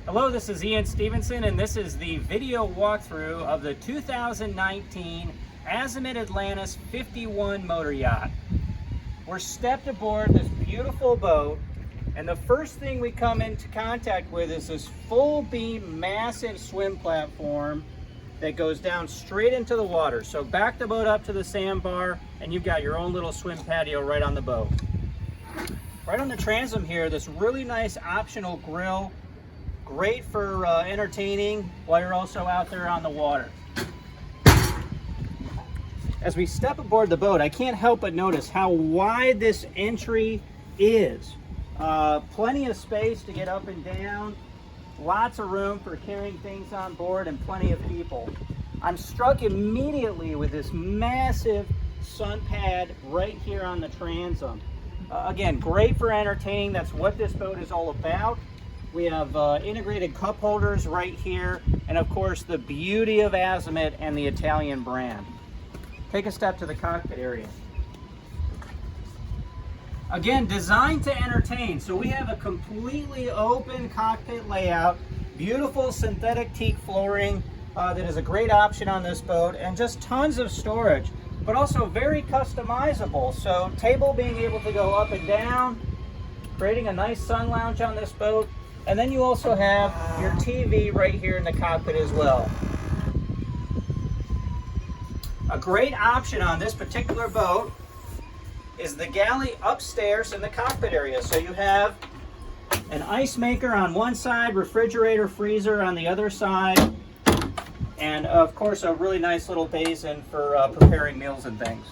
Hello, this is Ian Stevenson, and this is the video walkthrough of the 2019 Azimut Atlantis 51 motor yacht. We're stepped aboard this beautiful boat, and the first thing we come into contact with is this full beam, massive swim platform that goes down straight into the water. So back the boat up to the sandbar, and you've got your own little swim patio right on the boat. Right on the transom here, this really nice optional grill. Great for entertaining while you're also out there on the water. As we step aboard the boat, I can't help but notice how wide this entry is. Plenty of space to get up and down, lots of room for carrying things on board, and plenty of people. I'm struck immediately with this massive sun pad right here on the transom. Again, great for entertaining. That's what this boat is all about. We have integrated cup holders right here, and of course the beauty of Azimut and the Italian brand. Take a step to the cockpit area. Again, designed to entertain. So we have a completely open cockpit layout, beautiful synthetic teak flooring that is a great option on this boat, and just tons of storage, but also very customizable. So table being able to go up and down, creating a nice sun lounge on this boat. And then you also have your TV right here in the cockpit as well. A great option on this particular boat is the galley upstairs in the cockpit area. So you have an ice maker on one side, refrigerator, freezer on the other side, and of course a really nice little basin for preparing meals and things.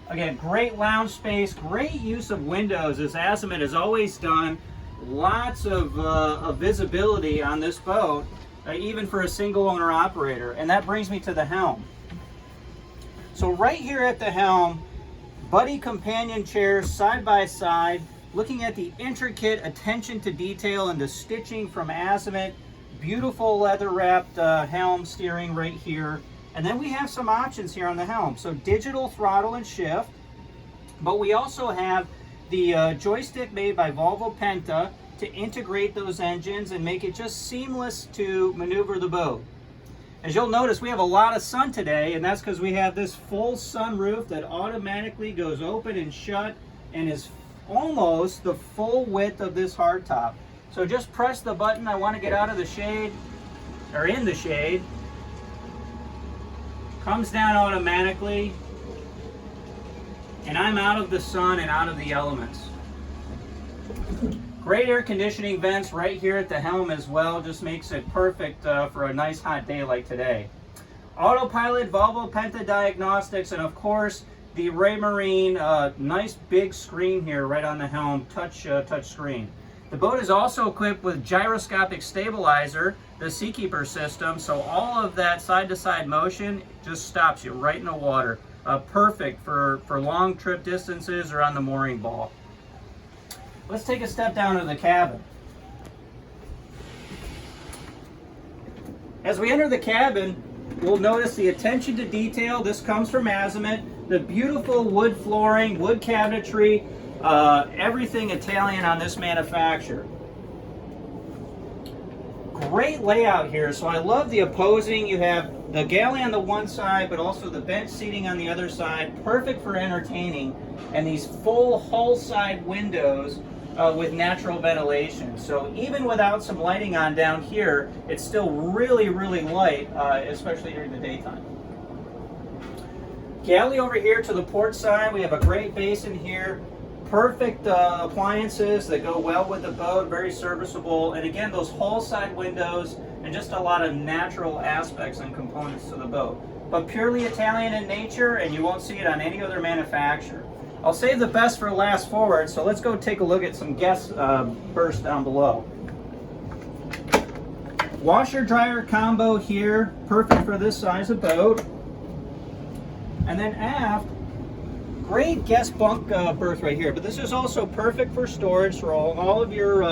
Again, great lounge space, great use of windows as Azimut has always done. Lots of visibility on this boat, even for a single owner operator. And that brings me to the helm. So right here at the helm, buddy companion chairs side by side, looking at the intricate attention to detail and the stitching from Azimut. Beautiful leather wrapped helm steering right here. And then we have some options here on the helm. So digital throttle and shift, but we also have the joystick made by Volvo Penta to integrate those engines and make it just seamless to maneuver the boat. As you'll notice, we have a lot of sun today, and that's because we have this full sunroof that automatically goes open and shut and is almost the full width of this hardtop. So just press the button. I want to get out of the shade, or in the shade. Comes down automatically. And I'm out of the sun and out of the elements. Great air conditioning vents right here at the helm as well. Just makes it perfect for a nice hot day like today. Autopilot, Volvo Penta diagnostics, and of course the Raymarine nice big screen here right on the helm, touch screen. The boat is also equipped with gyroscopic stabilizer, the Seakeeper system, so all of that side-to-side motion just stops you right in the water. Perfect for long trip distances or on the mooring ball. Let's take a step down to the cabin. As we enter the cabin, we'll notice the attention to detail. This comes from Azimut. The beautiful wood flooring, wood cabinetry, everything Italian on this manufacturer. Great layout here. So I love the opposing. You have the galley on the one side, but also the bench seating on the other side. Perfect for entertaining. And these full hull side windows with natural ventilation. So even without some lighting on down here, it's still really, really light, especially during the daytime. Galley over here to the port side. We have a great basin here. Perfect appliances that go well with the boat, very serviceable, and again those hull side windows and just a lot of natural aspects and components to the boat. But purely Italian in nature, and you won't see it on any other manufacturer. I'll save the best for last forward, so let's go take a look at some guest berths down below. Washer dryer combo here, perfect for this size of boat. And then aft, great guest bunk berth right here, but this is also perfect for storage for all of your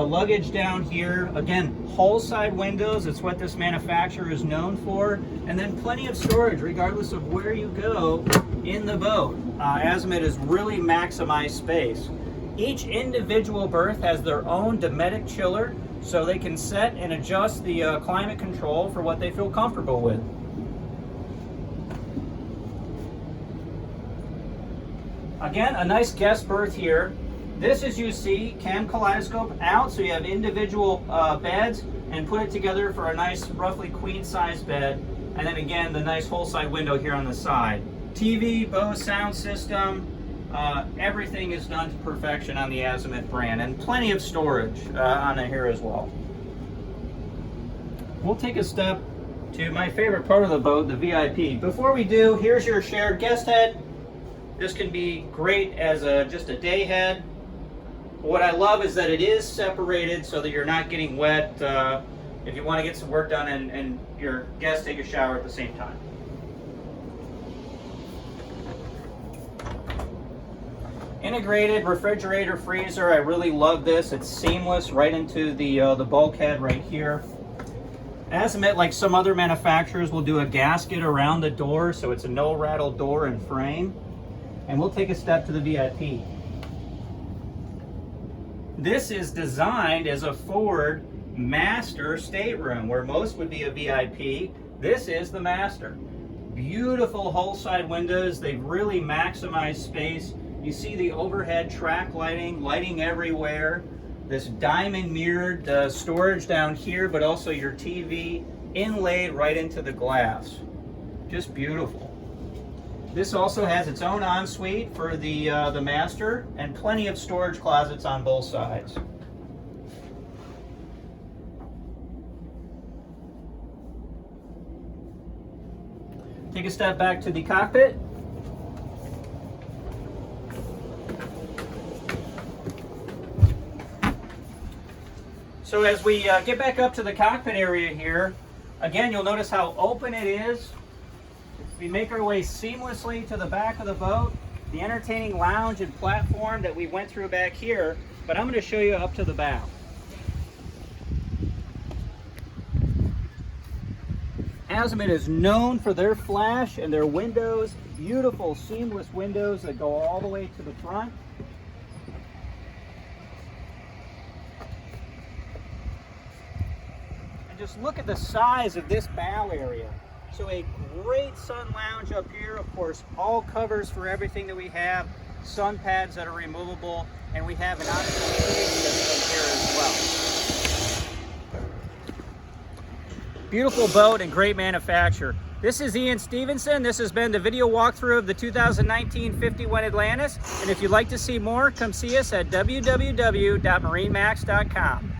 luggage down here. Again, hull side windows, it's what this manufacturer is known for, and then plenty of storage regardless of where you go in the boat. Azimut has really maximized space. Each individual berth has their own Dometic chiller, so they can set and adjust the climate control for what they feel comfortable with. Again, a nice guest berth here. This, as you see, can kaleidoscope out, so you have individual beds, and put it together for a nice, roughly queen-size bed. And then again, the nice whole-side window here on the side. TV, Bose sound system, everything is done to perfection on the Azimut brand, and plenty of storage on here as well. We'll take a step to my favorite part of the boat, the VIP. Before we do, here's your shared guest head. This can be great as just a day head. What I love is that it is separated so that you're not getting wet if you want to get some work done and your guests take a shower at the same time. Integrated refrigerator freezer. I really love this. It's seamless right into the bulkhead right here. Azimut, like some other manufacturers, will do a gasket around the door, so it's a no rattle door and frame. And we'll take a step to the VIP. This is designed as a forward master stateroom, where most would be a VIP. This is the master. Beautiful whole side windows. They've really maximized space. You see the overhead track lighting everywhere. This diamond mirrored storage down here, but also your TV inlaid right into the glass. Just beautiful. This also has its own ensuite for the master, and plenty of storage closets on both sides. Take a step back to the cockpit. So as we get back up to the cockpit area here, again, you'll notice how open it is. We make our way seamlessly to the back of the boat, the entertaining lounge and platform that we went through back here, but I'm going to show you up to the bow. Azimut is known for their flash and their windows, beautiful seamless windows that go all the way to the front. And just look at the size of this bow area. So a great sun lounge up here, of course, all covers for everything that we have, sun pads that are removable, and we have an optional heating system here as well. Beautiful boat and great manufacturer. This is Ian Stevenson. This has been the video walkthrough of the 2019 51 Atlantis. And if you'd like to see more, come see us at www.marinemax.com.